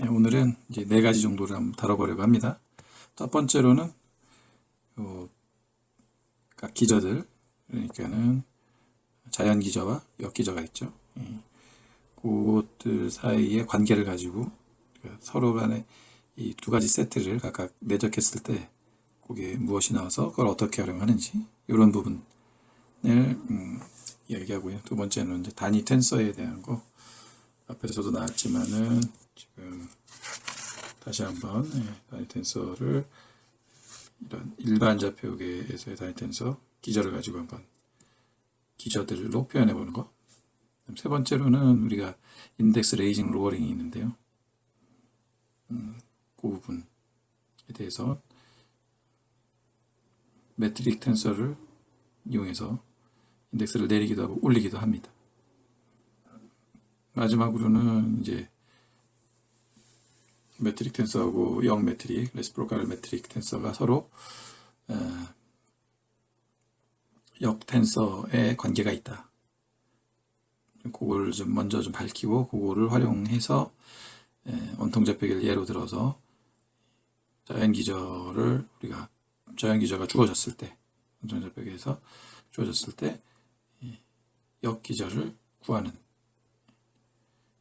네, 오늘은 이제 네 가지 정도를 한번 다뤄보려고 합니다. 첫 번째로는 각 기저들, 그러니까는 자연 기저와 역 기저가 있죠. 그것들 사이의 관계를 가지고 서로 간에 이 두 가지 세트를 각각 내적했을 때 그게 무엇이 나와서 그걸 어떻게 활용하는지 이런 부분을 이야기하고요. 두 번째는 이제 단위 텐서에 대한 거, 앞에서도 나왔지만은 지금 다시 한번 단위 텐서를 이런 일반 좌표계에서의 단위 텐서 기저를 가지고 한번 기저들로 표현해 보는 거. 세 번째로는 우리가 인덱스 레이징 로어링이 있는데요. 그 부분에 대해서 매트릭 텐서를 이용해서 인덱스를 내리기도 하고 올리기도 합니다. 마지막으로는 이제 매트릭 텐서하고 역 매트릭, 레시프로칼 매트릭 텐서가 서로 역 텐서의 관계가 있다. 그걸 좀 먼저 좀 밝히고 그거를 활용해서 원통 좌표계를 예로 들어서 자연 기저가 주어졌을 때, 원통 좌표계에서 주어졌을 때 역 기저를 구하는,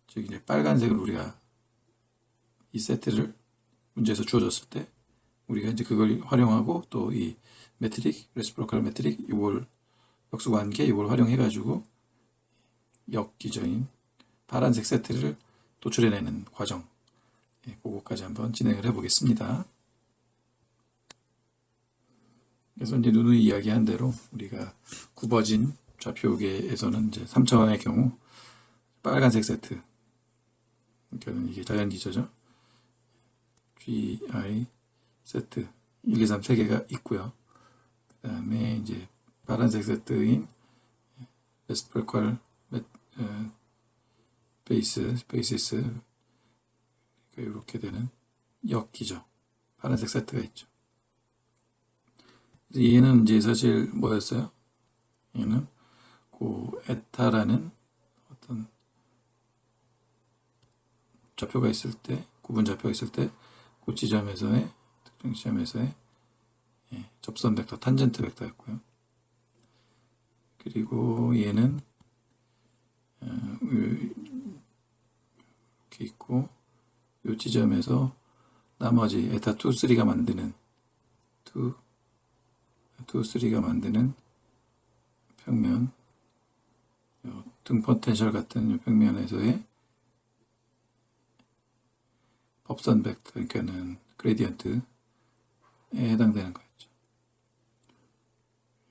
즉 이제 빨간색을 우리가 이 세트를 문제에서 주어졌을 때 우리가 이제 그걸 활용하고 또 이 매트릭, 레시프로칼 매트릭 이걸 역수 관계 이걸 활용해 가지고 역 기저인 파란색 세트를 도출해내는 과정, 그거까지 한번 진행을 해 보겠습니다. 그래서 이제 누누이 이야기한 대로 우리가 굽어진 좌표계에서는 이제 3차원의 경우 빨간색 세트, 그러니까 이게 자연 기저죠. GI 세트 1, 2, 3 3개가 있고요. 그 다음에 이제 파란색 세트인 레시프로칼 베이시스 이렇게 되는 역 기저 파란색 세트가 있죠. 얘는 이제 사실 뭐였어요? 얘는 그 에타라는 어떤 좌표가 있을 때, 구분 좌표가 있을 때 그 지점에서의 특정 지점에서의 접선 벡터, 탄젠트 벡터였고요. 그리고 얘는 이렇게 있고 이 지점에서 나머지 에타 2, 3가 만드는 2, 3가 만드는 평면, 등 포텐셜 같은 평면에서의 법선 벡터, 그러니까는 그레디언트에 해당되는 거였죠.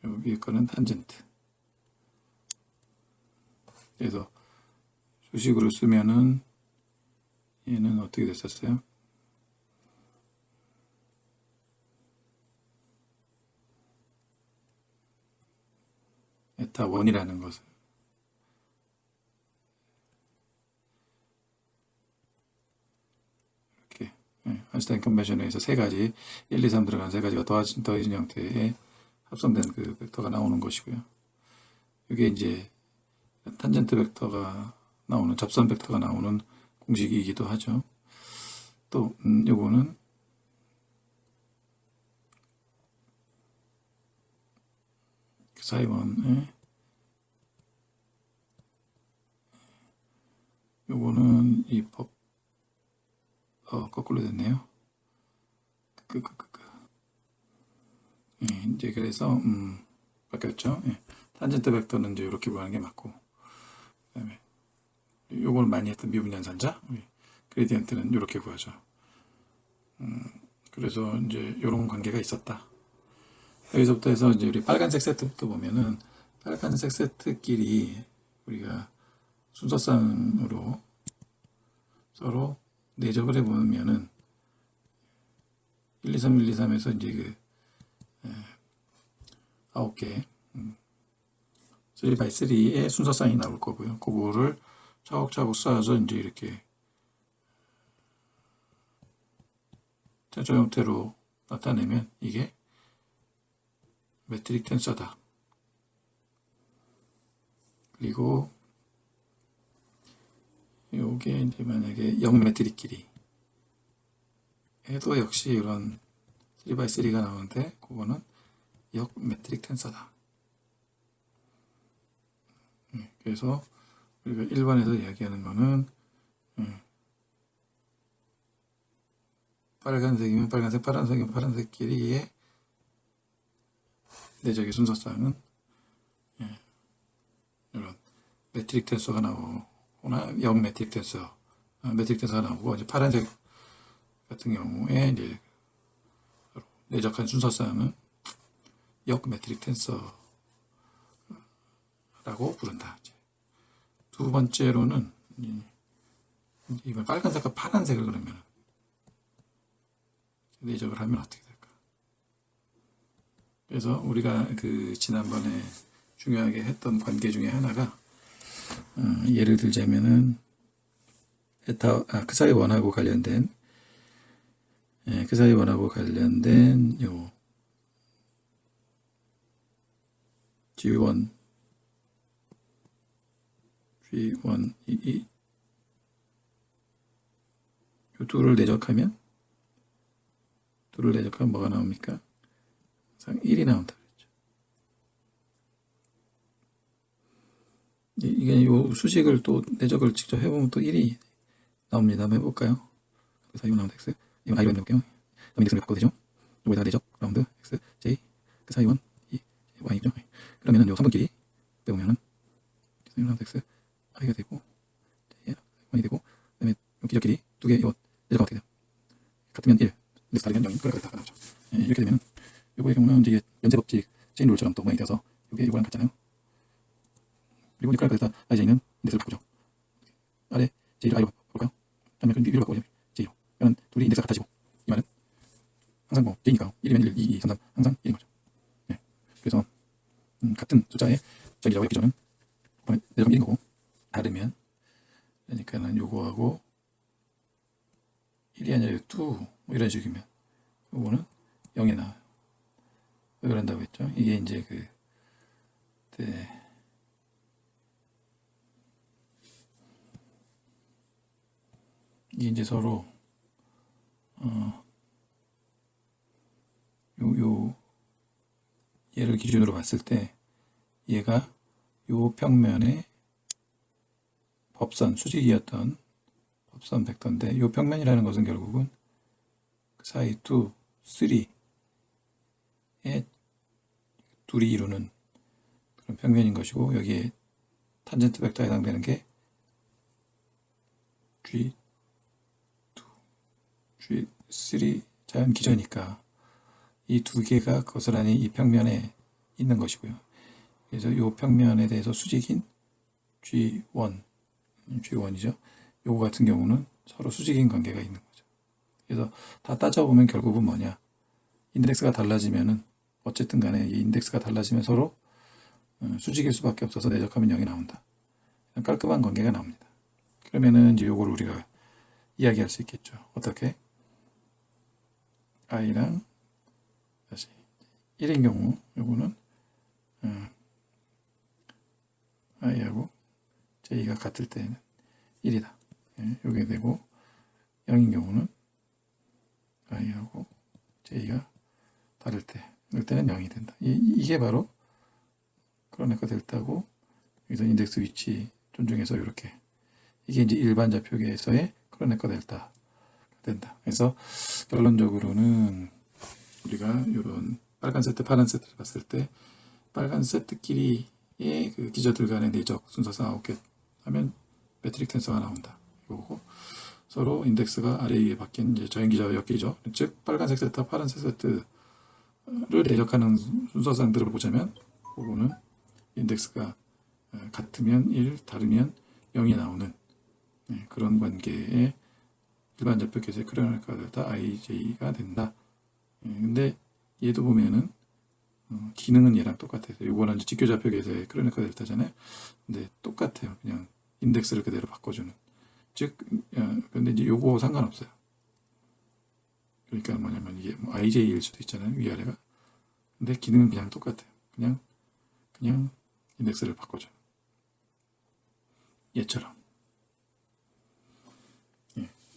여기 거는 탄젠트. 그래서 수식으로 쓰면은 얘는 어떻게 됐었어요? 에타 1이라는 것을 이렇게 아인슈타인 컨벤션에서 세 가지 1, 2, 3 들어간 세 가지가 더해진 형태의 합성된 그 벡터가 나오는 것이고요. 이게 이제 탄젠트 벡터가 나오는, 접선 벡터가 나오는 공식이기도 하죠. 또 요거는 사이먼의 요거는 이 법 거꾸로 됐네요. 이제 그래서 바뀌었죠. 탄젠트 벡터는 이제 이렇게 구하는 게 맞고, 그다음에 요걸 많이 했던 미분 연산자, 그레디언트는 이렇게 구하죠. 그래서 이제 이런 관계가 있었다. 여기서부터 해서 이제 우리 빨간색 세트부터 보면은 빨간색 세트끼리 우리가 순서상으로 서로 내적을 해보면은 1, 2, 3, 1, 2, 3에서 이제 그 9개 3x3의 순서상이 나올 거고요. 그거를 차곡차곡 쌓아서 이제 이렇게 텐서 형태로 나타내면 이게 매트릭 텐서다. 그리고 요게 이제 만약에 역 매트릭끼리 얘도 역시 이런 3x3가 나오는데 그거는 역 매트릭 텐서다. 그래서 우리가 1번에서 이야기하는 거는 빨간색이면 빨간색, 파란색이면 파란색끼리의 내적의 순서상은 이런 매트릭 텐서가 나오거나 역 매트릭 텐서, 매트릭 텐서가 나오고, 이제 파란색 같은 경우에 이제 내적한 순서상은 역 매트릭 텐서라고 부른다. 두 번째로는 이번 빨간색과 파란색을 그러면 내적을 하면 어떻게 될까? 그래서 우리가 그 지난번에 중요하게 했던 관계 중에 하나가 예를 들자면은 크사이 원하고 관련된 크사이 원하고 관련된 요 G1 이 둘을 내적하면 뭐가 나옵니까? 항상 1이 나온다 그랬죠. 이게 요 수식을 또 내적을 직접 해보면 또 1이 나옵니다. 한번 해볼까요? 그래서 이거 나온다 X, 이건 I로 해볼게요. 인덱스를 바꿔도 되죠. 여기다가 내적 라운드 X, J, 그 사이 1, 2, Y죠. 그러면은 요 3분끼리 빼보면은 라운드 X, I가 되고 J가 1이 되고, 그 다음에 요 기저끼리 두 개, 요 내적은 어떻게 돼요? 같으면 1, 인덱스 다르면 0인 그걸 다 나오죠. 이렇게 되면은 요거의 경우는 이제 연쇄법칙 체인 룰처럼 또 모양이 되어서 요게 요거랑 같잖아요. 그리고 이걸 갖다 IJ는 인덱스를 바꾸죠. 아래 J를 I로 바꿀까요? 아니면 B로 바꾸죠. J로. 그러면 둘이 인덱스가 같아지고, 이 말은 항상 뭐 J니까 1이면 1, 2, 2, 3, 3 항상 1인 거죠. 그래서 같은 숫자의 전기자와 역기전은 내적은 1인 거고, 다르면 그러니까는 요거하고 1이 아니라 2 뭐 이런 식이면 요거는 0이 나와요. 왜 그런다고 했죠? 이게 이제 이게 이제 서로 얘를 기준으로 봤을 때 얘가 요 평면의 법선 수직이었던 법선 벡터인데, 요 평면이라는 것은 결국은 그 사이 2, 3의 둘이 이루는 그런 평면인 것이고, 여기에 탄젠트 벡터에 해당되는 게 G2, G3 자연 기저니까 이 두 개가 고스란히 이 평면에 있는 것이고요. 그래서 이 평면에 대해서 수직인 G1이죠. 요거 같은 경우는 서로 수직인 관계가 있는 거죠. 그래서 다 따져보면 결국은 뭐냐, 인덱스가 달라지면은 어쨌든 간에 이 인덱스가 달라지면 서로 수직일 수밖에 없어서 내적하면 0이 나온다. 깔끔한 관계가 나옵니다. 그러면은 이제 요거를 우리가 이야기할 수 있겠죠. 어떻게? I랑 다시 1인 경우 요거는 I하고 J가 같을 때는 1이다. 요게 되고, 0인 경우는 I하고 J가 다를 때는 0이 된다. 이게 바로 크로네커 델타고, 여기서 인덱스 위치 존중해서 이렇게, 이게 이제 일반 좌표계에서의 크로네커 델타가 된다. 그래서 결론적으로는 우리가 이런 빨간 세트, 파란 세트를 봤을 때 빨간 세트끼리의 그 기저들 간의 내적 순서상 9개 하면 매트릭 텐서가 나온다. 이거고, 서로 인덱스가 아래 위에 바뀐 이제 저행기저와 역기죠. 즉 빨간색 세트와 파란색 세트를 내적하는 순서상들을 보자면, 그거는 인덱스가 같으면 1, 다르면 0이 나오는 그런 관계의 일반 좌표계에서의 크로네커 델타 IJ가 된다. 근데 얘도 보면은 기능은 얘랑 똑같아요. 요거는 이제 직교 좌표계에서의 크로네커 델타잖아요. 근데 똑같아요. 그냥 인덱스를 그대로 바꿔주는. 즉, 근데 이제 요거 상관없어요. 그러니까 뭐냐면 이게 뭐 IJ일 수도 있잖아요. 위아래가. 근데 기능은 그냥 똑같아요. 그냥 인덱스를 바꿔줘요. 얘처럼.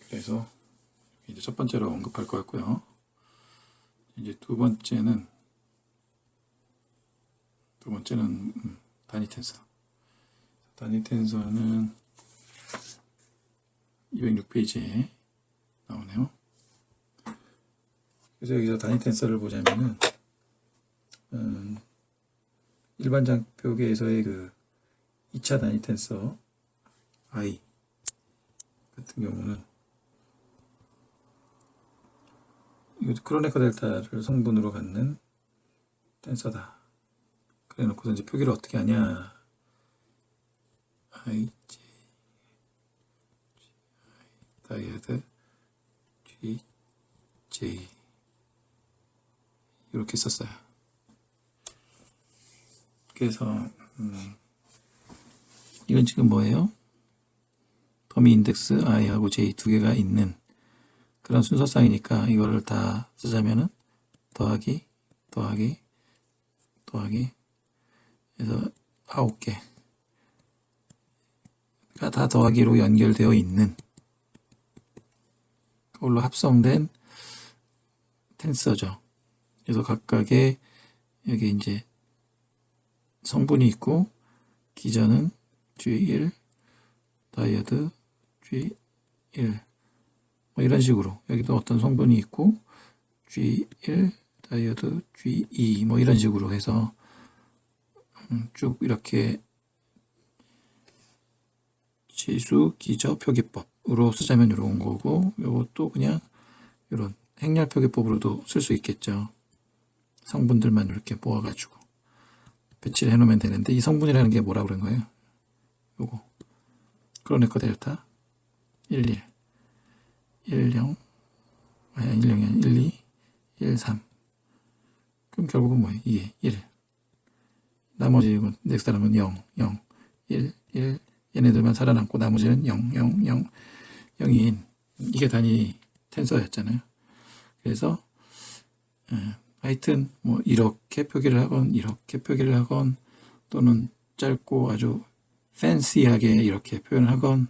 그래서 이제 첫 번째로 언급할 것 같고요. 이제 두 번째는 단위 텐서. 단위 텐서는 206페이지에 나오네요. 그래서 여기서 단위 텐서를 보자면은 일반장 표계에서의 그 2차 단위 텐서 I 같은 경우는 이거 크로네커 델타를 성분으로 갖는 텐서다. 그래 놓고서 이제 표기를 어떻게 하냐. I, J, 다이아드, G, J 이렇게 썼어요. 그래서 이건 지금 뭐예요? 더미 인덱스 I하고 J 두 개가 있는 그런 순서상이니까 이거를 다 쓰자면은 더하기 해서 9개가 다 더하기로 연결되어 있는 그걸로 합성된 텐서죠. 그래서 각각의 여기 이제 성분이 있고 기전은 G1, 다이아드 G1 뭐 이런 식으로 여기도 어떤 성분이 있고 G1, 다이아드 G2 뭐 이런 식으로 해서 쭉 이렇게 지수 기저 표기법으로 쓰자면 이런 거고 이것도 그냥 이런 행렬 표기법으로도 쓸 수 있겠죠. 성분들만 이렇게 모아가지고 배치를 해놓으면 되는데 이 성분이라는 게 뭐라 그런 거예요? 요거 크로네커 델타 11 10 아니 10이 12 13 그럼 결국은 뭐예요? 이게 1 나머지 넥스 사람은 0 0 1 1 얘네들만 살아남고 나머지는 0 0 0 0인 이게 단위 텐서였잖아요. 그래서 하여튼 뭐 이렇게 표기를 하건 또는 짧고 아주 팬시하게 이렇게 표현을 하건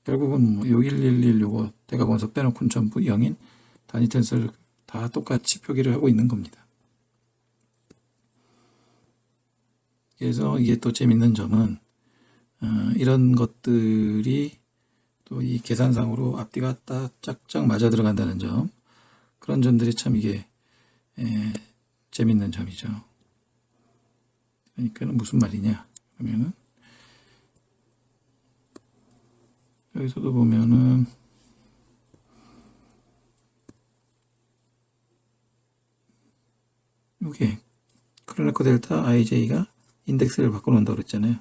결국은 뭐 요 111 요거 대각원서 빼놓고는 전부 0인 단위 텐서를 다 똑같이 표기를 하고 있는 겁니다. 그래서 이게 또 재밌는 점은 이런 것들이 또 이 계산상으로 앞뒤가 딱 짝짝 맞아 들어간다는 점 그런 점들이 참 이게 재밌는 점이죠. 그러니까는 무슨 말이냐 그러면은 여기서도 보면은 이게 크로네커 델타 IJ가 인덱스를 바꿔놓는다고 그랬잖아요.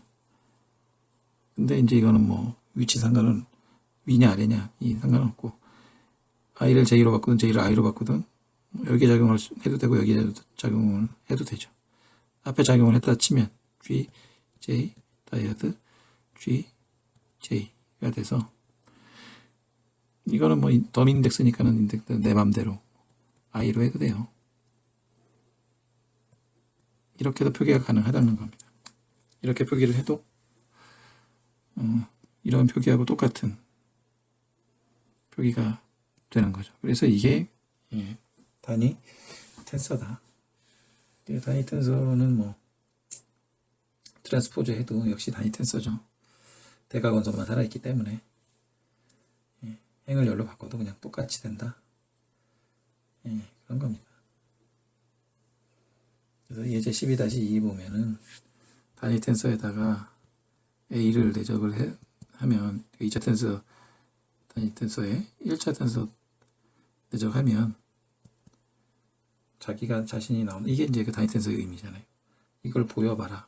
근데 이제 이거는 뭐 위치 상관은 위냐 아래냐 이 상관없고 I를 J로 바꾸든 J를 I로 바꾸든 여기에 작용을 해도 되고 여기에 작용을 해도 되죠. 앞에 작용을 했다 치면 G, J, 다이아드, G, J가 돼서 이거는 뭐 덤 인덱스니까는 인덱스 내 맘대로 I로 해도 돼요. 이렇게도 표기가 가능하다는 겁니다. 이렇게 표기를 해도 이런 표기하고 똑같은 표기가 되는 거죠. 그래서 이게 단위 텐서다. 단위 텐서는 뭐 트랜스포즈 해도 역시 단위 텐서죠. 대각원소만 살아있기 때문에 행을 열로 바꿔도 그냥 똑같이 된다. 그런 겁니다. 그래서 예제 12-2 보면은 단위 텐서에다가 A를 내적을 하면 2차 텐서 단위 텐서에 1차 텐서 내적하면 자신이 나오는 이게 이제 그 단위 텐서의 의미잖아요. 이걸 보여봐라.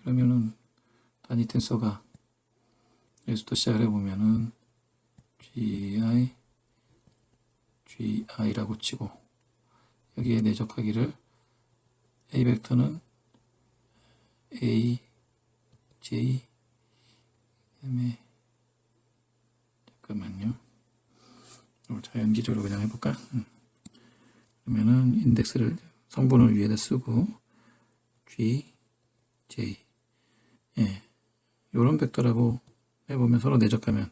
그러면은 단위 텐서가 여기서부터 시작을 해보면은 GI라고 치고 여기에 내적하기를 A 벡터는 A, J 그다음에 잠깐만요. 이걸 자연기적으로 그냥 해볼까? 그러면은 인덱스를 성분을 위에다 쓰고 G, J 요런 벡터라고 해보면 서로 내적하면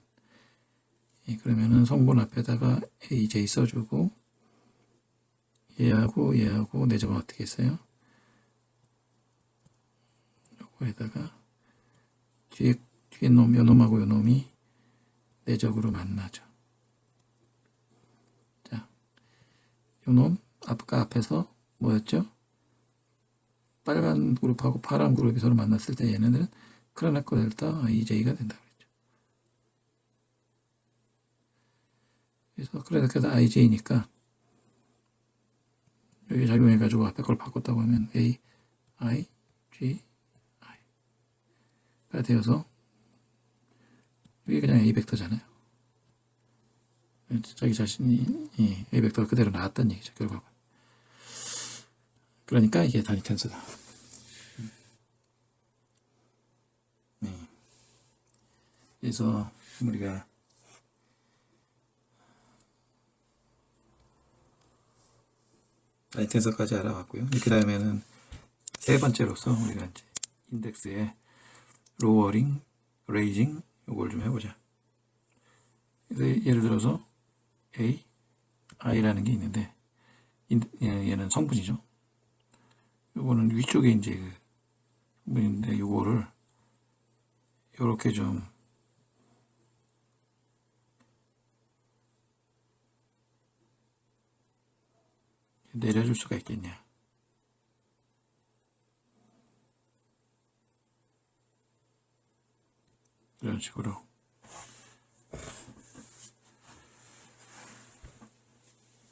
그러면은 성분 앞에다가 AJ 써주고 얘하고 내접은 어떻게 했어요? 요거에다가 뒤에 놈, 요 놈하고 요 놈이 내적으로 만나죠. 자, 요 놈 아까 앞에서 뭐였죠? 빨간 그룹하고 파란 그룹이 서로 만났을 때 얘네들은 크로네코 델타 EJ가 된다 그랬죠. 그래서 크로네코 IJ니까 여기 작용해가지고 앞에 걸 바꿨다고 하면 A, I, G, I가 되어서 이게 그냥 A 벡터잖아요. 자기 자신이 A 벡터가 그대로 나왔다는 얘기죠, 결과가. 그러니까 이게 단위 텐서다. 그래서 우리가 단위 텐서까지 알아봤고요. 그 다음에는 세 번째로서 우리가 이제 인덱스의 로어링, 레이징 이걸 좀 해보자. 그래서 예를 들어서 A, I라는 게 있는데 얘는 성분이죠. 요거는 위쪽에 이제 그 성분인데 요거를 요렇게 좀 내려줄 수가 있겠냐. 이런 식으로.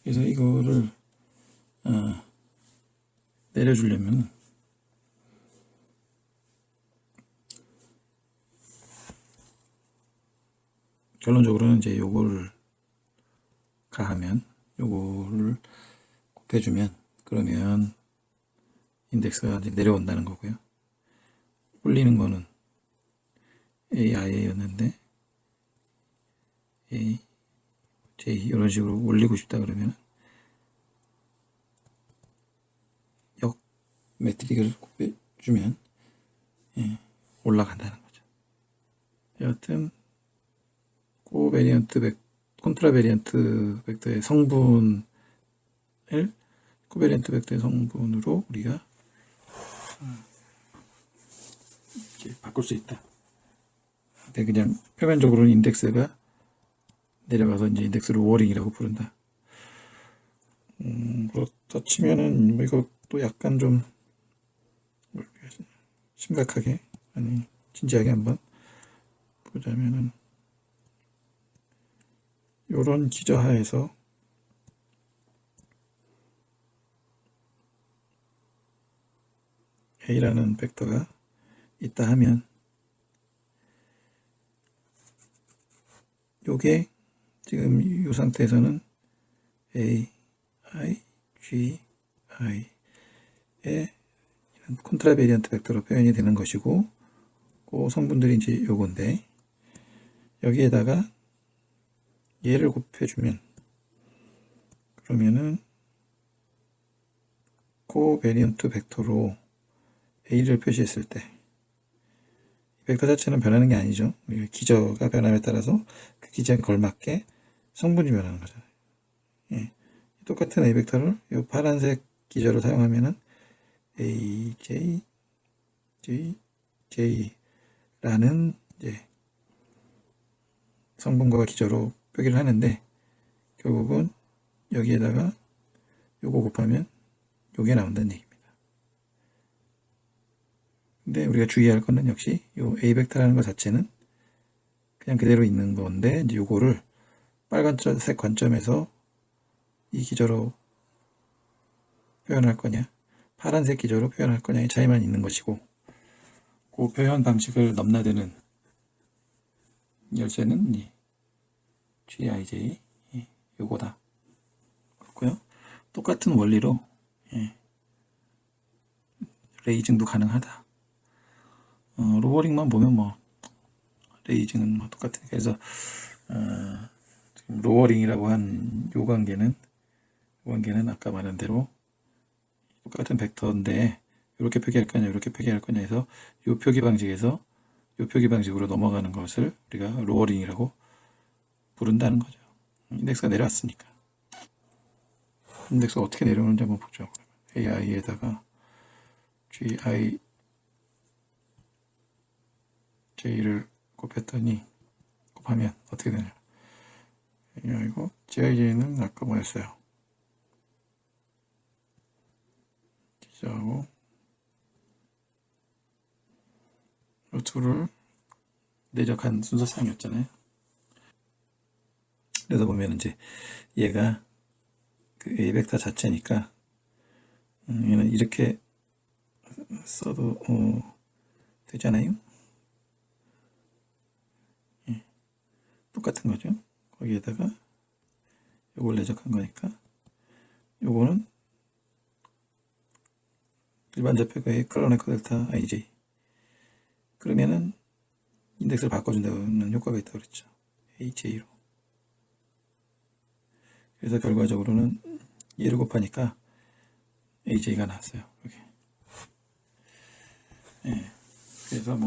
그래서 이거를 내려주려면 결론적으로는 이제 요거를 가하면 요거를 곱해주면 그러면 인덱스가 이제 내려온다는 거고요. 올리는 거는 AI였는데 A, J 이런 식으로 올리고 싶다 그러면 역 매트릭을 곱해주면 올라간다는 거죠. 여하튼 콘트라베리언트 벡터의 성분을 코베리언트 벡터의 성분으로 우리가 이렇게 바꿀 수 있다. 근데 그냥 표면적으로는 인덱스가 내려가서 이제 인덱스를 워링이라고 부른다. 그렇다 치면은 이것도 약간 좀 심각하게 아니 진지하게 한번 보자면은 요런 기저하에서 A라는 벡터가 있다 하면 요게 지금 이 상태에서는 A, I, G, I의 콘트라베리언트 벡터로 표현이 되는 것이고 그 성분들이 이제 요건데 여기에다가 얘를 곱해주면 그러면은 코베리언트 벡터로 A를 표시했을 때 벡터 자체는 변하는 게 아니죠. 기저가 변함에 따라서 그 기저에 걸맞게 성분이 변하는 거잖아요. 똑같은 A 벡터를 이 파란색 기저로 사용하면은 A, J, J, J라는 이제 성분과 기저로 표기를 하는데 결국은 여기에다가 요거 곱하면 요게 나온다는 얘기입니다. 근데 우리가 주의할 거는 역시 요 A 벡터라는 것 자체는 그냥 그대로 있는 건데 이제 요거를 빨간색 관점에서 이 기저로 표현할 거냐 파란색 기저로 표현할 거냐의 차이만 있는 것이고 그 표현 방식을 넘나드는 열쇠는 이 GIJ 요거다. 그렇고요. 똑같은 원리로 레이징도 가능하다. 로어링만 보면 뭐 레이징은 뭐 똑같으니까 그래서 지금 로어링이라고 한 요 관계는 아까 말한 대로 똑같은 벡터인데 이렇게 표기할 거냐 이렇게 표기할 거냐 해서 요 표기 방식에서 요 표기 방식으로 넘어가는 것을 우리가 로어링이라고 부른다는 거죠. 인덱스가 내려왔으니까. 인덱스가 어떻게 내려오는지 한번 보죠. AI에다가 GIJ를 곱하면 어떻게 되냐. 이거 GIJ는 아까 뭐였어요? 기저하고 이 둘을 내적한 순서상이었잖아요. 그래서 보면 이제 얘가 그 A 벡터 자체니까 얘는 이렇게 써도 되잖아요. 똑같은 거죠. 거기에다가 요걸 내적한 거니까 요거는 일반 좌표가의 클로네커 델타 IJ. 그러면은 인덱스를 바꿔준다는 효과가 있다고 그랬죠. AJ로. 그래서 결과적으로는 얘를 곱하니까 AJ가 나왔어요. 여기. 예. 그래서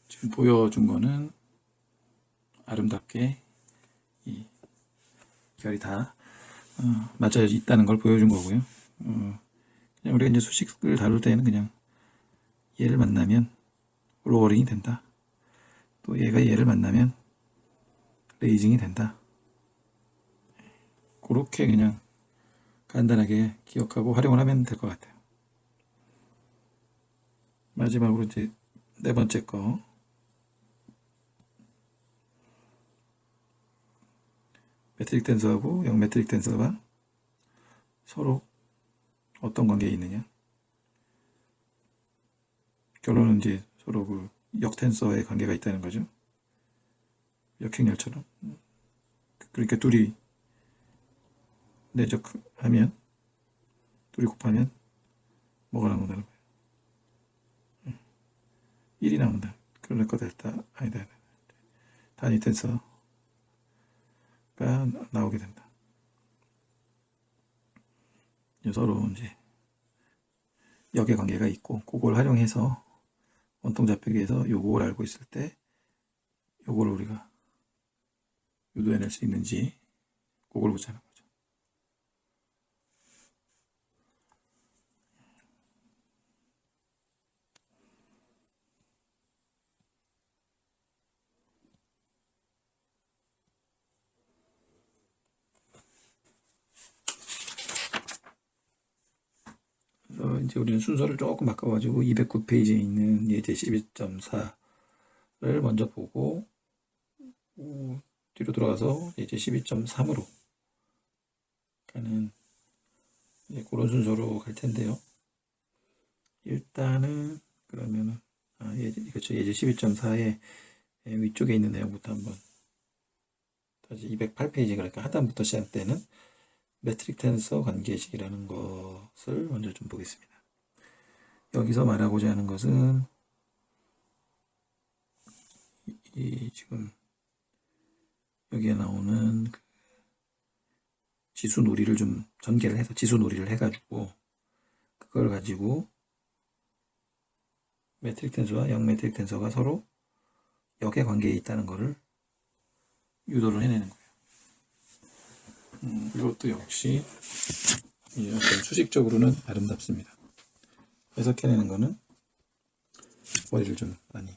지금 보여준 거는 아름답게 이 결이 다 맞아 있다는 걸 보여준 거고요. 그냥 우리가 이제 수식을 다룰 때는 그냥 얘를 만나면 로어링이 된다. 또 얘가 얘를 만나면 레이징이 된다. 그렇게 그냥 간단하게 기억하고 활용을 하면 될 것 같아요. 마지막으로 이제 네 번째 거. 매트릭 댄서하고 영 매트릭 댄서가 서로 어떤 관계에 있느냐. 결론은 이제 서로 그 역텐서의 관계가 있다는 거죠. 역행렬처럼. 그러니까 둘이 내적하면, 둘이 곱하면 뭐가 나온다는 거예요. 1이 나온다. 그러니까 델타, 아니다. 단위 텐서가 나오게 된다. 서로 이제 역의 관계가 있고, 그걸 활용해서 원통 좌표기에서 요걸 알고 있을 때 요걸 우리가 유도해낼 수 있는지 그걸 보자는 거죠. 그래서 이제 우리는 순서를 조금 바꿔가지고 209페이지에 있는 예제 12.4를 먼저 보고 뒤로 돌아가서 예제 12.3으로 가는 그런 순서로 갈 텐데요. 일단은 그러면은 그렇죠. 예제 12.4의 위쪽에 있는 내용부터 한번 다시 208페이지 그러니까 하단부터 시작되는 매트릭 텐서 관계식이라는 것을 먼저 좀 보겠습니다. 여기서 말하고자 하는 것은 지금 여기에 나오는 그 지수 놀이를 좀 전개를 해서 지수 놀이를 해가지고 그걸 가지고 매트릭 텐서와 영 매트릭 텐서가 서로 역의 관계에 있다는 것을 유도를 해내는 거예요. 이것도 역시 어떤 수식적으로는 아름답습니다. 해석해내는 거는 머리를 좀 많이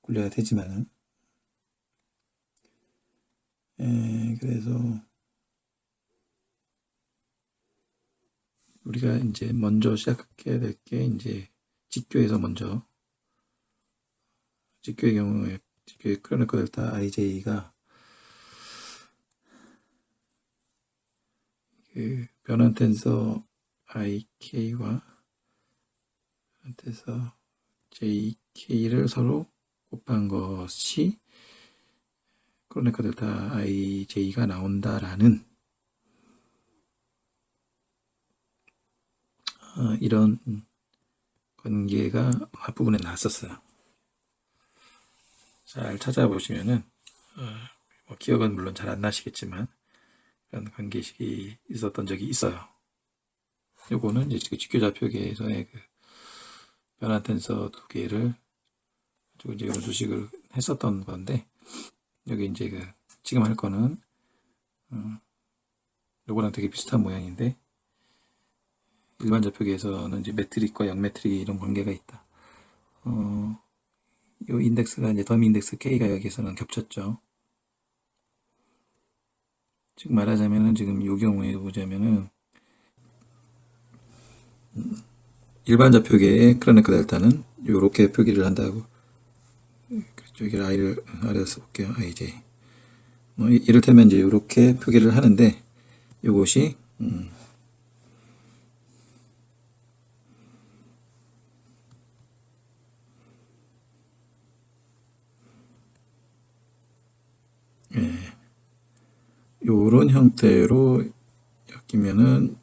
굴려야 되지만은 그래서 우리가 이제 먼저 시작해야 될 게 이제 직교에서 먼저 직교의 경우에 직교의 크로네커 델타 IJ가 그 변환 텐서 IK와 변환 텐서 JK를 서로 곱한 것이 크로네커 델타 IJ가 나온다라는 이런 관계가 앞부분에 나왔었어요. 잘 찾아보시면은 기억은 물론 잘 안 나시겠지만 그런 관계식이 있었던 적이 있어요. 요거는 이제 직교좌표계에서의 그 변환 텐서 두 개를 가지고 이제 이런 수식을 했었던 건데 여기 이제 지금 할 거는 요거랑 되게 비슷한 모양인데, 일반 좌표계에서는 이제 매트릭과 역매트릭 이런 관계가 있다. 요 인덱스가 이제 더미 인덱스 K가 여기서는 겹쳤죠. 즉 말하자면은 지금 요 경우에 보자면은 일반 좌표계의 크로네코 델타는 요렇게 표기를 한다고. 그렇죠. 여기를 I를 아래서 써볼게요. IJ. 이를테면 이제 요렇게 표기를 하는데, 요것이 요런 형태로 엮이면은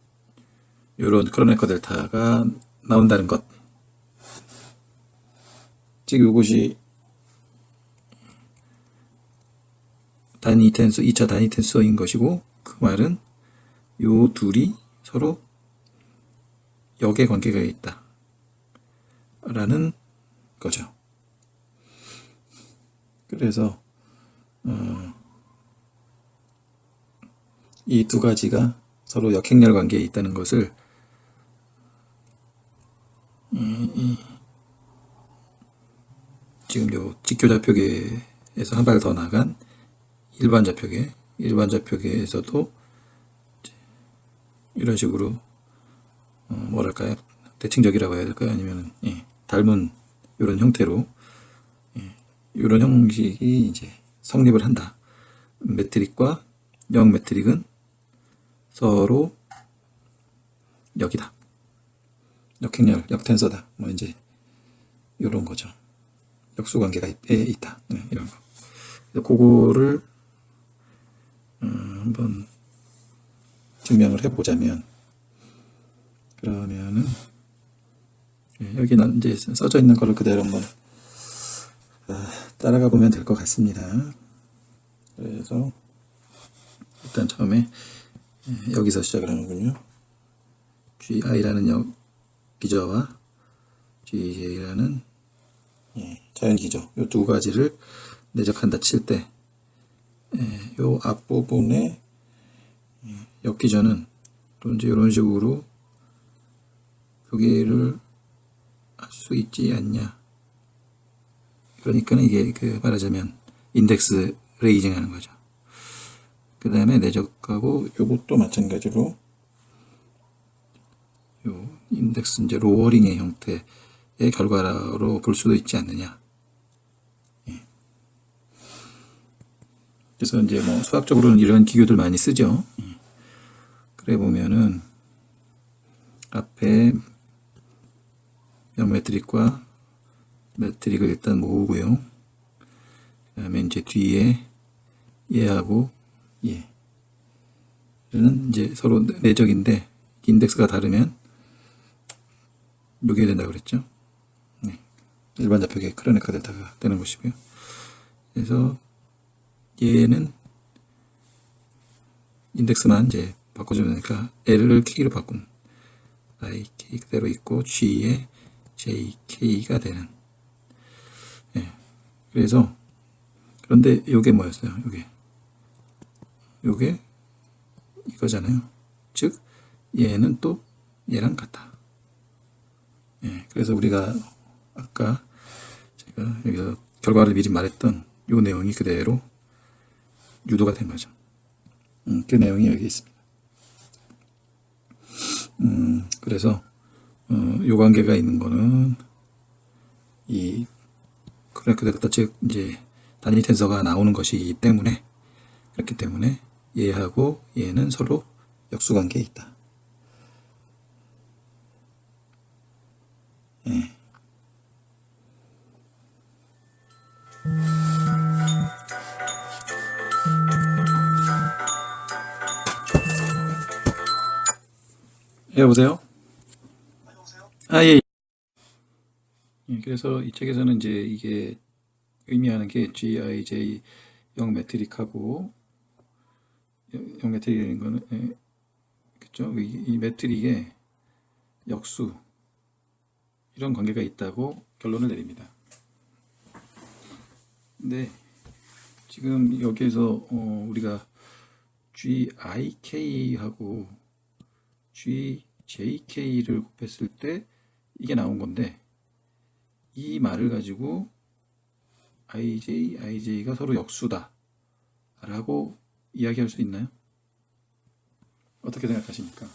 요런 크로네코 델타가 나온다는 것. 즉 요것이 단위 텐수, 2차 단위 텐수인 것이고, 그 말은 요 둘이 서로 역의 관계가 있다 라는 거죠. 그래서 이 두 가지가 서로 역행렬 관계에 있다는 것을 지금 요 직교좌표계에서 한 발 더 나간 일반 좌표계에서도 이런 식으로 뭐랄까요, 대칭적이라고 해야 될까요? 아니면 닮은 이런 형태로 이런 형식이 이제 성립을 한다. 매트릭과 역 매트릭은 서로 역이다. 역행렬, 역텐서다. 뭐 이제 이런 거죠. 역수 관계가 있다. 이런 거. 그거를 한번 증명을 해보자면, 그러면은 여기는 이제 써져 있는 거를 그대로 한번 따라가 보면 될 것 같습니다. 그래서 일단 처음에 여기서 시작을 하는군요. GI라는 기저와 GJ라는 자연 기저, 이 두 가지를 내적한다 칠 때, 요 앞부분에 역기저는 또 이제 이런 식으로 표기를 할 수 있지 않냐. 그러니까는 이게 말하자면 인덱스 레이징 하는 거죠. 그 다음에 내적하고 요것도 마찬가지로 요 인덱스 이제 로어링의 형태의 결과로 볼 수도 있지 않느냐. 그래서 이제 뭐 수학적으로는 이런 기교들 많이 쓰죠. 그래 보면은 앞에 역매트릭과 매트릭을 일단 모으고요. 그 다음에 이제 뒤에 얘하고 얘는 이제 서로 내적인데 인덱스가 다르면 요게 된다고 그랬죠. 일반 좌표계 크로네코 델타가 되는 것이고요. 그래서 얘는 인덱스만 이제 바꿔주면 되니까 L을 K로 바꾼 IK 그대로 있고 G에 JK가 되는. 그래서 그런데 요게 뭐였어요? 요게 이거잖아요. 즉 얘는 또 얘랑 같다. 그래서 우리가 아까 제가 여기서 결과를 미리 말했던 요 내용이 그대로 유도가 된 거죠. 그 내용이 여기 있습니다. 그래서 요 관계가 있는 거는 이 크로네코 델타, 즉 이제 단위 텐서가 나오는 것이기 때문에, 그렇기 때문에 얘하고 얘는 서로 역수 관계에 있다. 여보세요? 예. 그래서 이 책에서는 이제 이게 의미하는 게 GIJ 영 매트릭하고, 영 매트릭이라는 거는 그죠? 이 매트릭에 역수 이런 관계가 있다고 결론을 내립니다. 근데 지금 여기에서 우리가 GIK하고 GJK를 곱했을 때 이게 나온 건데, 이 말을 가지고 IJ, IJ가 서로 역수다 라고 이야기할 수 있나요? 어떻게 생각하십니까?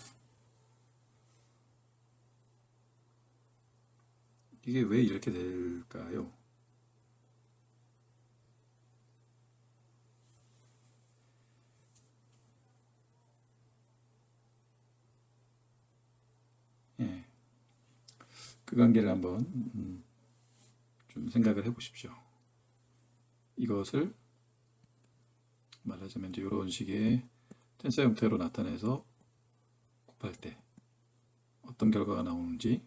이게 왜 이렇게 될까요? 예, 그 관계를 한번 좀 생각을 해보십시오. 이것을 말하자면 이제 이런 식의 텐서 형태로 나타내서 곱할 때 어떤 결과가 나오는지,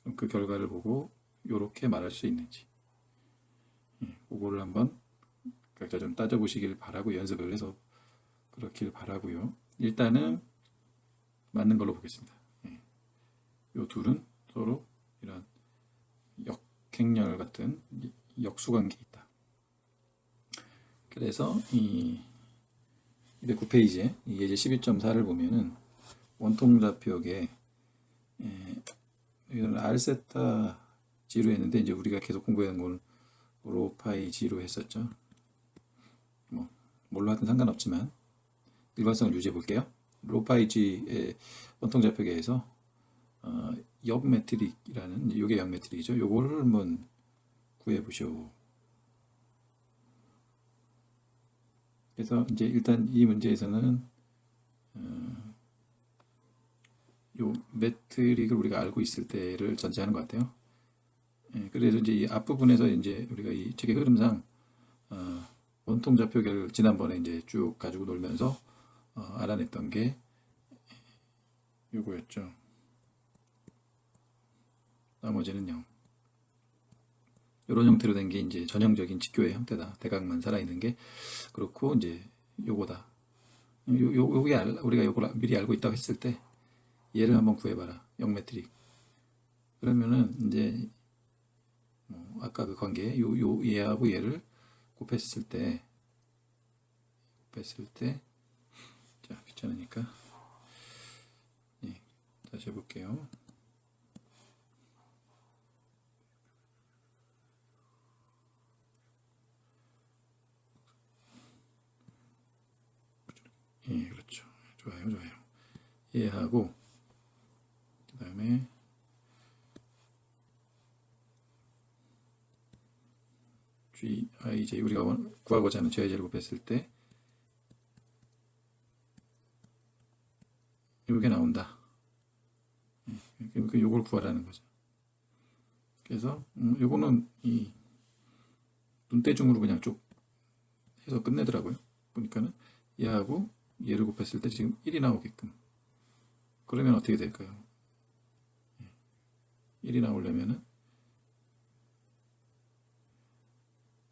그럼 그 결과를 보고 이렇게 말할 수 있는지, 그거를 한번 각자 좀 따져보시길 바라고 연습을 해서 그렇길 바라고요. 일단은 맞는 걸로 보겠습니다. 이 둘은 서로 이런 역행렬 같은 역수관계에 있다. 그래서 이 209페이지에 이게 이제 12.4를 보면은 원통좌표에 이건 R세타 G로 했는데, 이제 우리가 계속 공부한 건 로파이 G로 했었죠. 뭐 뭘로 하든 상관없지만 일관성을 유지해 볼게요. 로파이 G의 원통좌표계에서 역 매트릭이라는, 요게 역 매트릭이죠. 요거를 한번 구해 보시오. 그래서 이제 일단 이 문제에서는 요 매트릭을 우리가 알고 있을 때를 전제하는 것 같아요. 그래서 이제 이 앞부분에서 이제 우리가 이 책의 흐름상 원통 좌표계를 지난번에 이제 쭉 가지고 놀면서 알아냈던 게 요거였죠. 나머지는 0. 이런 형태로 된 게 이제 전형적인 직교의 형태다. 대각만 살아있는 게. 그렇고 이제 요거다. 요게 우리가 요걸 미리 알고 있다고 했을 때 얘를 한번 구해봐라. 역 매트릭. 그러면은 이제 아까 그 관계 요 얘하고 얘를 곱했을 때 자, 귀찮으니까 다시 해볼게요. 예, 그렇죠. 좋아요. 얘하고 그 다음에 GIJ, 우리가 구하고자 하는 GIJ를 곱했을 때 이게 나온다. 그러니까 요걸 구하라는 거죠. 그래서 요거는 이 눈대중으로 그냥 쭉 해서 끝내더라고요. 보니까는 얘하고 얘를 곱했을 때 지금 1이 나오게끔. 그러면 어떻게 될까요? 1이 나오려면은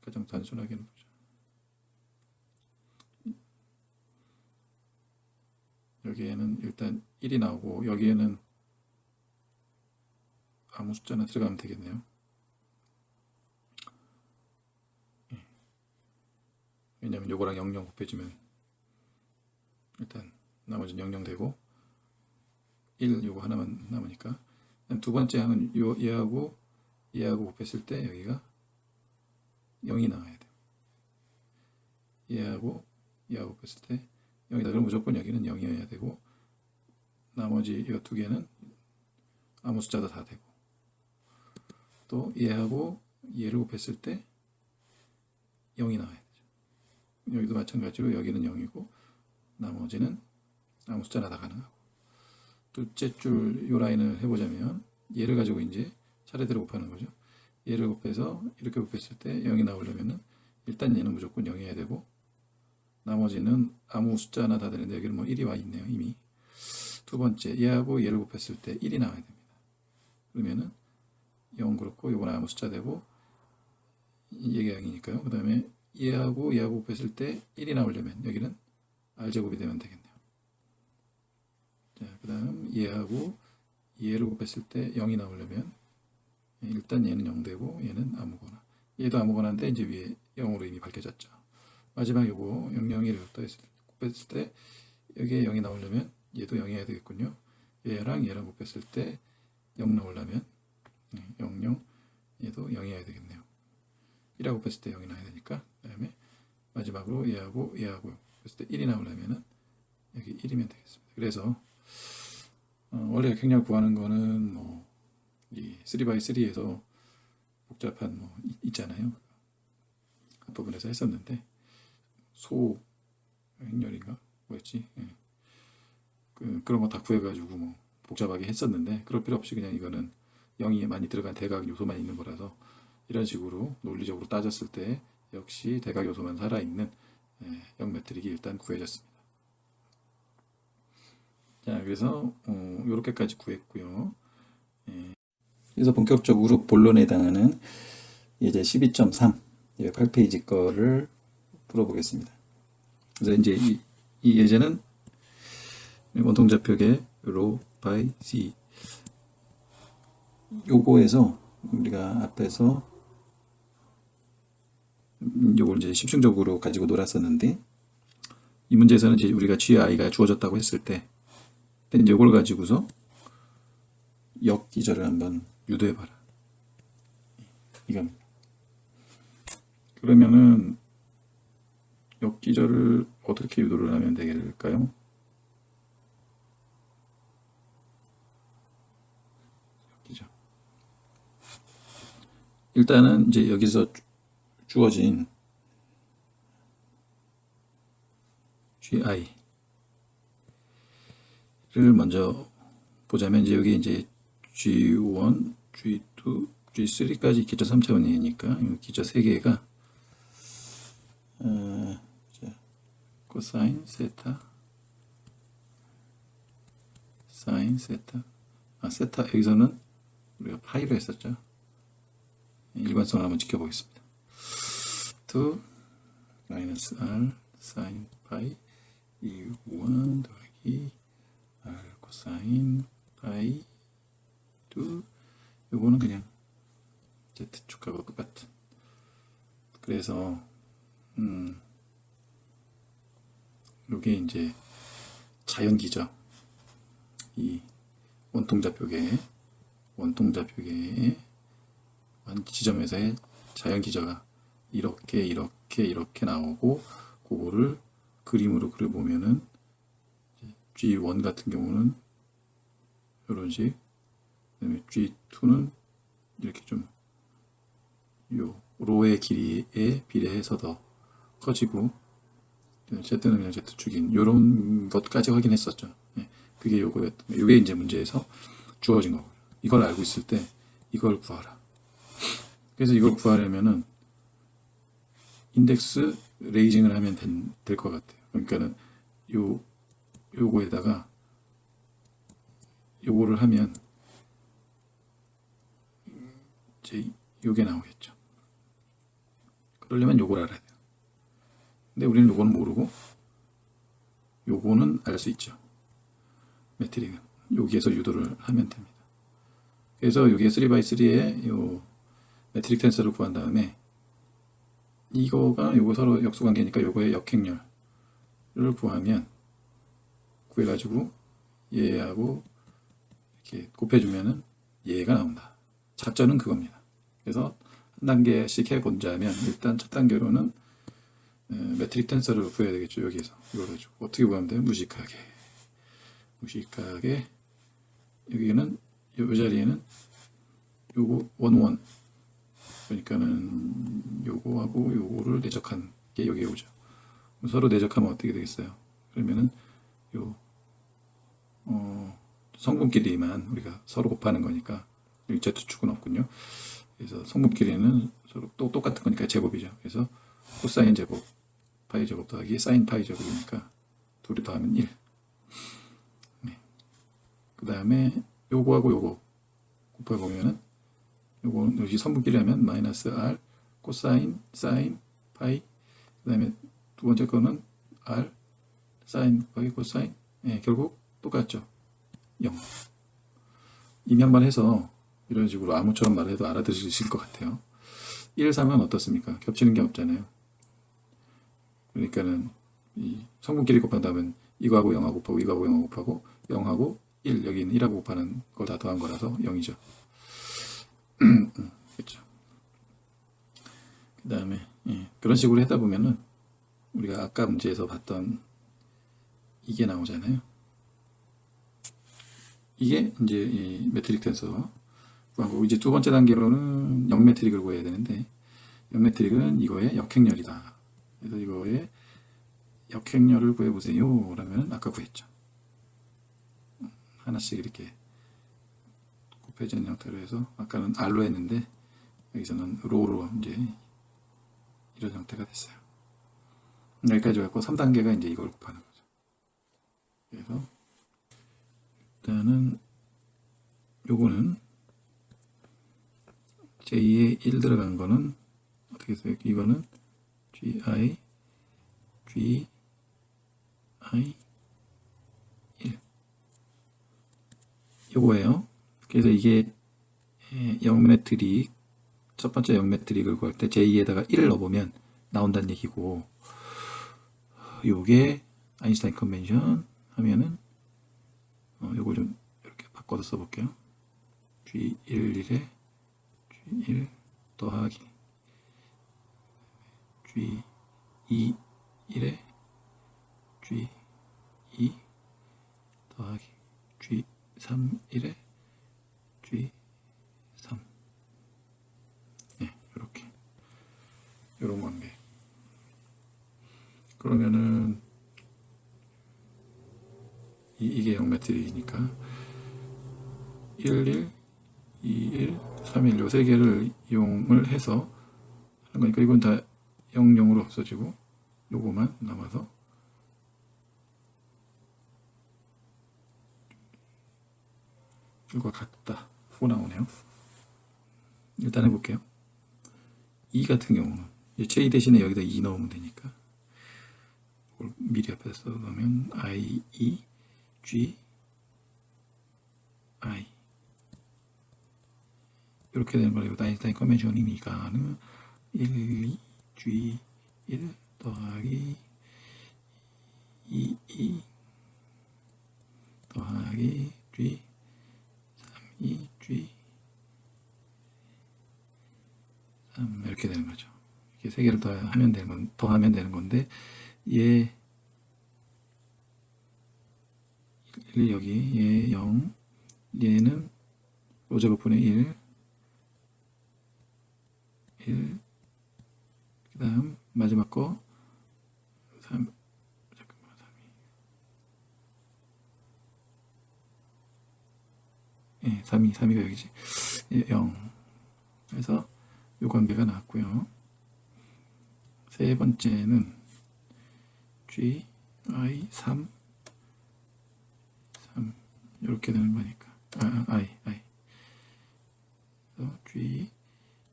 가장 단순하게는 보죠. 여기에는 일단 1이 나오고 여기에는 아무 숫자나 들어가면 되겠네요. 왜냐면 요거랑 00 곱해주면 일단 나머지는 00 되고 1 요거 하나만 남으니까, 두 번째 항은 얘하고 곱했을 때 여기가 0이 나와야 돼요. 얘하고 곱했을 때 0이다. 그럼 무조건 여기는 0이어야 되고, 나머지 이 두 개는 아무 숫자도 다 되고, 또 얘하고 얘를 곱했을 때 0이 나와야 되죠. 여기도 마찬가지로 여기는 0이고 나머지는 아무 숫자나 다 가능하고. 둘째 줄 요 라인을 해보자면 얘를 가지고 이제 차례대로 곱하는 거죠. 얘를 곱해서 이렇게 곱했을 때 0이 나오려면은 일단 얘는 무조건 0이어야 되고, 나머지는 아무 숫자 하나 다 되는데 여기는 뭐 1이 와 있네요, 이미. 두 번째, 얘하고 얘를 곱했을 때 1이 나와야 됩니다. 그러면은 0 그렇고 요건 아무 숫자 되고 얘가 0이니까요. 그 다음에 얘하고 곱했을 때 1이 나오려면 여기는 R제곱이 되면 되겠네요. 자, 그 다음 얘하고 얘를 곱했을 때 0이 나오려면 일단 얘는 0 되고 얘는 아무거나, 얘도 아무거나인데 이제 위에 0으로 이미 밝혀졌죠. 마지막 요거 0, 0, 1을 곱했을 때 여기에 0이 나오려면 얘도 0이 해야 되겠군요. 얘랑 곱했을 때 0 나오려면 0, 0, 얘도 0이 해야 되겠네요. 1하고 곱했을 때 0이 나와야 되니까. 그 다음에 마지막으로 얘하고 곱했을 때 1이 나오려면 여기 1이면 되겠습니다. 그래서 원래 역행량 구하는 거는 뭐 이 3x3에서 복잡한 뭐 있잖아요. 앞부분에서 했었는데 소 행렬인가 뭐였지? 예. 그런 거 다 구해가지고 뭐 복잡하게 했었는데 그럴 필요 없이 그냥 이거는 0이 많이 들어간 대각 요소만 있는 거라서 이런 식으로 논리적으로 따졌을 때 역시 대각 요소만 살아있는 0 매트릭이 일단 구해졌습니다. 자, 그래서 이렇게까지 구했고요. 그래서 본격적으로 본론에 해당하는 예제 12.3 8페이지 거를 풀어보겠습니다. 그래서 이제 이 예제는 원통좌표계 로 바이 C 요거에서 우리가 앞에서 요걸 이제 심층적으로 가지고 놀았었는데 이 문제에서는 이제 우리가 GI가 주어졌다고 했을 때 이제 요걸 가지고서 역기절을 한번 유도해봐라 이겁니다. 그러면은 역기절을 어떻게 유도를 하면 되겠을까요? 역기절. 일단은 이제 여기서 주어진 GI를 먼저 보자면 이제 여기 이제 G1, G2, G3까지 기저 3차원이니까 기저 3개가 코사인 세타 사인 세타 세타 여기서는 우리가 파이로 했었죠. 일관성을 한번 지켜보겠습니다. 2 마이너스 R 사인 파이 1 더하기 R 코사인 파이 2 요거는 그냥 Z축하고 똑같은 그래서 요게 이제 자연기죠. 이 원통좌표계의 지점에서의 자연기저가 이렇게 나오고 그거를 그림으로 그려보면은 G1 같은 경우는 이런 식, 그다음에 G2는 이렇게 좀 요 로의 길이에 비례해서 더 커지고 Z는 그냥 Z축인 요런 것까지 확인했었죠. 그게 요거였던 요게 이제 문제에서 주어진 거고요. 이걸 알고 있을 때 이걸 구하라. 그래서 이걸 구하려면은 인덱스 레이징을 하면 될 것 같아요. 그러니까는 요거에다가 요거를 하면 이제 요게 나오겠죠. 그러려면 요걸 알아야 돼요. 근데 우리는 요거는 모르고 요거는 알 수 있죠. 매트릭은 여기에서 유도를 하면 됩니다. 그래서 여기에 3x3의 요 매트릭 텐서를 구한 다음에 이거가 요거 서로 역수관계니까 요거의 역행렬을 구하면 구해가지고 얘하고 이렇게 곱해주면은 얘가 나온다. 작전은 그겁니다. 그래서 한 단계씩 해본다면 일단 첫 단계로는 매트릭 텐서를 구해야 되겠죠. 여기에서 이걸 가지고 어떻게 구하면 돼요? 무식하게 여기는 요 자리에는 요거 원원 그러니까는 요거하고 요거를 내적한 게 여기에 오죠. 서로 내적하면 어떻게 되겠어요? 그러면은 요 성분끼리만 우리가 서로 곱하는 거니까 Z축은 없군요. 그래서 성분끼리는 서로 또 똑같은 거니까 제곱이죠. 그래서 코사인 제곱 파이 제곱 더하기 사인 파이 제곱이니까 둘이 더하면 1. 그 다음에 요거하고 요거 곱해보면은 요거는 여기 선분끼리 하면 마이너스 R 코사인 사인 파이 그 다음에 두 번째 거는 R 사인 파이 코사인 결국 똑같죠. 0. 임양만 해서 이런 식으로 아무처럼 말해도 알아들으실 것 같아요. 1, 3은 어떻습니까? 겹치는 게 없잖아요. 그러니까는 이 성분끼리 곱한다면 이거하고 0하고 곱하고 이거하고 0하고 곱하고 0하고 1, 여기는 1하고 곱하는 걸 다 더한 거라서 0이죠. 그렇죠. 그 다음에 그런 식으로 하다 보면은 우리가 아까 문제에서 봤던 이게 나오잖아요. 이게 이제 이 매트릭 텐서 구하고, 이제 두 번째 단계로는 0 매트릭을 구해야 되는데, 0 매트릭은 이거의 역행렬이다. 그래서 이거의 역행렬을 구해보세요 라면 아까 구했죠. 하나씩 이렇게 곱해지는 형태로 해서, 아까는 R로 했는데 여기서는 로로 이제 이런 형태가 됐어요. 여기까지 왔고 3단계가 이제 이걸 곱하는 거죠. 그래서 일단은 요거는 j2에 1 들어간 거는 어떻게 써요? 이거는 gi 1 요거예요. 그래서 이게 0 매트릭, 첫 번째 0 매트릭을 구할 때 j2에다가 1을 넣어보면 나온다는 얘기고, 요게 아인슈타인 컨벤션 하면은 요거 좀 이렇게 바꿔서 써볼게요. G11에 G1 더하기 G21에 G2 더하기 G31에 G3. 네, 이렇게 요런 관계. 그러면은 이게 0 매트릭이니까 11, 21, 31 요 세 개를 이용을 해서 하는 거니까 이건 다 00으로 없어지고 요거만 남아서 이거 같다 고 나오네요. 일단 해볼게요. 2 같은 경우는 J 대신에 여기다 2 넣으면 되니까 미리 앞에서 넣으면 I, E, G, I 이렇게 되는 거예요. 아인슈타인 컨벤션이니까는 1, 2, G, 1 더하기 2, 2 더하기 G, 3, 2, G, 3 이렇게 되는 거죠. 이렇게 세 개를 더하면 되는 건데, 얘 1, 여기 얘 0, 얘는 로제곱분의 1, 그 다음 마지막 거 3, 잠깐만, 3이 3이가 여기지. 0. 그래서 요 관계가 나왔고요. 세 번째는 G, I, 3 이렇게 되는 거니까 I 그래서 G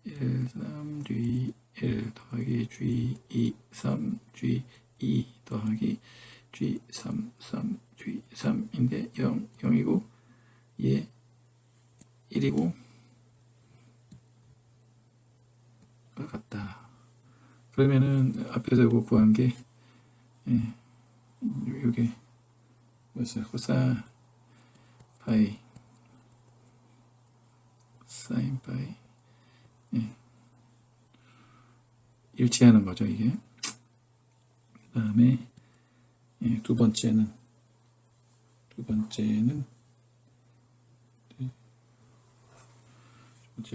1, 3, G 1 더하기 G 2, 3, G 2 더하기 G 3, 3, G 3인데 0, 0이고 얘 1이고 같다. 그러면은 앞에서 이거 구한 게 요게 뭐였어요? 코사 파이 사인 파이 일치하는 거죠, 이게. 그 다음에 두 번째는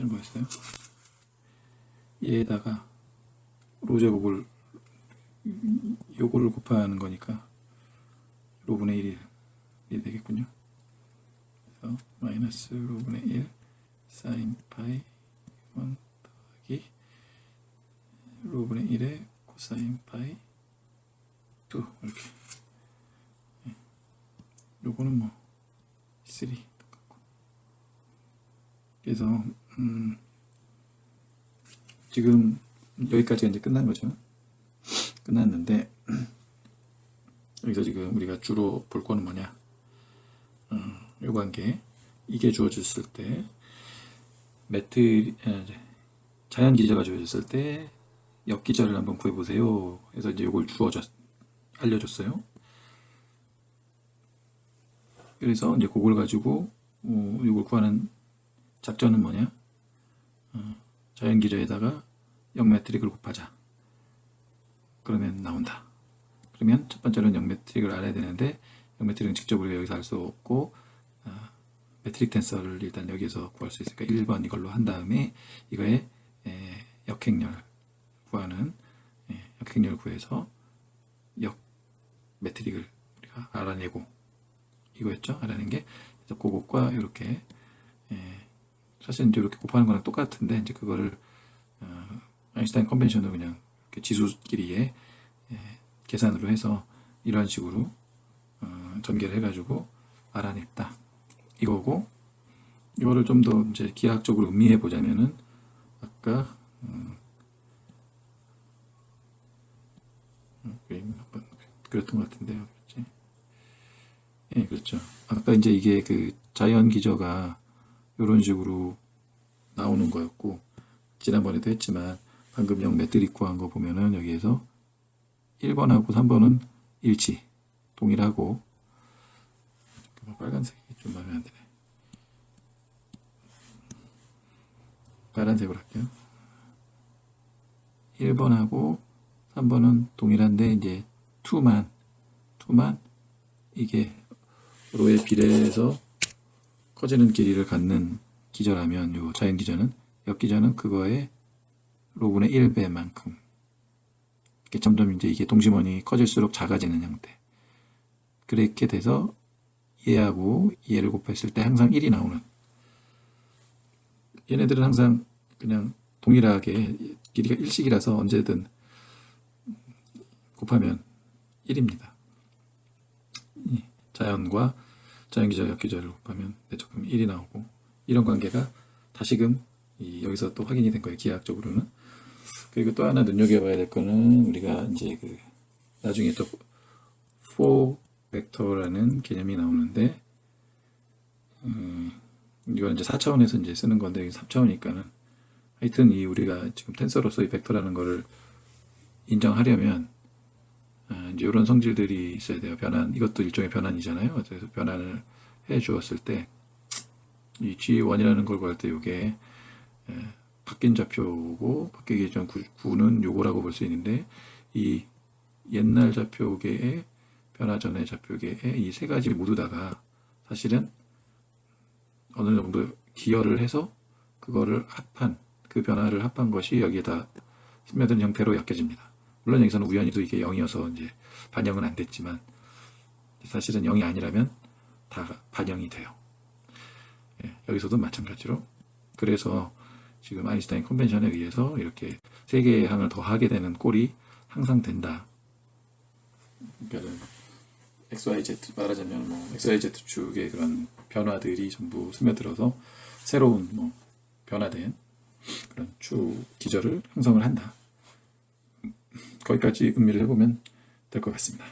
뭐였어요? 얘에다가 로제곱을 요거를 곱하는 거니까 로분의 1이 되겠군요. 그래서 마이너스 로분의 1 사인 파이 1 더하기 로분의 1에 코사인 파이 2 이렇게. 요거는 뭐 3 똑같고. 그래서 지금 여기까지가 이제 끝난 거죠. 끝났는데 여기서 지금 우리가 주로 볼 거는 뭐냐? 요 관계, 이게 주어졌을 때 자연 기저가 주어졌을 때 역기절을 한번 구해보세요. 그래서 이제 이걸 알려줬어요. 그래서 이제 그걸 가지고 이걸 구하는 작전은 뭐냐? 자연기저에다가 역매트릭을 곱하자. 그러면 나온다. 그러면 첫 번째로는 역매트릭을 알아야 되는데 역매트릭은 직접 우리가 여기서 알 수 없고 매트릭 텐서를 일단 여기에서 구할 수 있으니까 1번 이걸로 한 다음에 이거에 역행렬 구하는 역행렬 구해서 역 매트릭을 우리가 알아내고 이거였죠. 알아낸 게 그래서 그것과 이렇게 사실 이제 이렇게 곱하는 거랑 똑같은데 이제 그거를 아인슈타인 컨벤션으로 그냥 이렇게 지수끼리의 계산으로 해서 이런 식으로 전개를 해가지고 알아냈다 이거고, 이거를 좀 더 이제 기하학적으로 음미해 보자면은 아까 그랬던 것 같은데요. 그렇지? 예, 그렇죠. 아까 이제 이게 그 자연 기저가 이런 식으로 나오는 거였고, 지난번에도 했지만 방금 역 매트릭 구한 거 보면은 여기에서 1번하고 3번은 일치 동일하고, 빨간색이 좀 마음에 안 드네. 파란색으로 할게요. 1번하고 3번은 동일한데 이제 2만 이게 로에 비례해서 커지는 길이를 갖는 기저라면 요 자연 기저는 역기저는 그거의 로분의 1배만큼 이렇게 점점 이제 이게 동심원이 커질수록 작아지는 형태. 그렇게 돼서 얘하고 얘를 곱했을 때 항상 1이 나오는, 얘네들은 항상 그냥 동일하게 길이가 일식이라서 언제든 곱하면 1입니다. 자연과 자연기저, 역기저를 곱하면 내적하면 1이 나오고, 이런 관계가 다시금 여기서 또 확인이 된 거예요. 기하학적으로는. 그리고 또 하나 눈여겨봐야 될 거는 우리가 이제 그 나중에 또 4 벡터라는 개념이 나오는데, 이건 이제 4차원에서 이제 쓰는 건데 3차원이니까는 하여튼 이 우리가 지금 텐서로서 이 벡터라는 거를 인정하려면 이제 이런 성질들이 있어야 돼요. 변환, 이것도 일종의 변환이잖아요. 그래서 변환을 해 주었을 때 이 G1이라는 걸 구할 때 이게 바뀐 좌표고 바뀌기 전 구는 요거라고 볼 수 있는데, 이 옛날 좌표계의 변화 전의 좌표계의 이 세 가지 모두 다가 사실은 어느 정도 기여를 해서 그거를 합한, 그 변화를 합한 것이 여기에다 스며든 형태로 엮여집니다. 물론 여기서는 우연히도 이게 0이어서 이제 반영은 안 됐지만 사실은 0이 아니라면 다 반영이 돼요. 예, 여기서도 마찬가지로. 그래서 지금 아인슈타인 컨벤션에 의해서 이렇게 세 개의 항을 더하게 되는 꼴이 항상 된다. 그러니까 XYZ 말하자면 뭐 XYZ 축의 그런 변화들이 전부 스며들어서 새로운 뭐 변화된 그런 축 기저를 형성을 한다. 거기까지 음미를 해보면 될 것 같습니다.